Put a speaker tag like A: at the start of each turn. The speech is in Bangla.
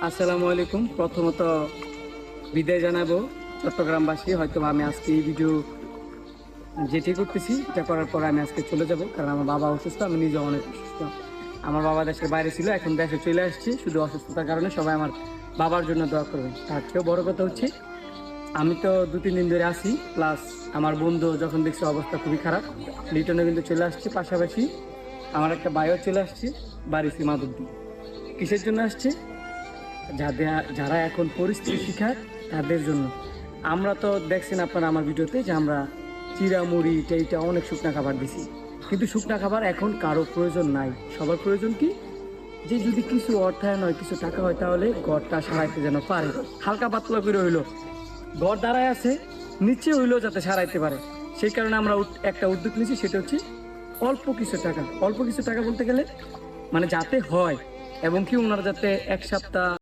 A: আসসালামু আলাইকুম। প্রথমত বিদায় জানাবো চট্টগ্রামবাসী। হয়তো আমি আজকে এই ভিডিও যেটি করতেছি এটা করার পর আমি আজকে চলে যাব, কারণ আমার বাবা অসুস্থ, আমি নিজেও অনেক অসুস্থ। আমার বাবা দেশের বাইরে ছিল, এখন দেশে চলে আসছি। শুধু অসুস্থতার কারণে সবাই আমার বাবার জন্য দোয়া করবেন। তার চেয়েও বড় কথা হচ্ছে আমি তো 2-3 দিন ধরে আসি, প্লাস আমার বন্ধু যখন দেখছে অবস্থা খুবই খারাপ, লিটনও কিন্তু চলে আসছে। পাশাপাশি আমার একটা ভাইও চলে আসছে বাড়ি সীমাদুদ্দিন। কিসের জন্য আসছে? যারা এখন পরিস্থিতি শিখায় তাদের জন্য। আমরা তো দেখছেন আপনারা আমার ভিডিওতে যে আমরা চিরা মুড়ি এইটা অনেক শুকনা খাবার দিছি, কিন্তু শুকনা খাবার এখন কারো প্রয়োজন নাই। সবার প্রয়োজন কি, যে যদি কিছু অর্থায়ন হয়, কিছু টাকা হয়, তাহলে ঘরটা সারাইতে যেন পারে। হালকা পাতলা করে হইলো ঘর দাঁড়ায় আছে, নিচে হইলেও যাতে সারাইতে পারে। সেই কারণে আমরা একটা উদ্যোগ নিয়েছি, সেটা হচ্ছে অল্প কিছু টাকা। অল্প কিছু টাকা বলতে গেলে মানে যাতে হয়, এবং কি ওনারা যাতে 1 সপ্তাহ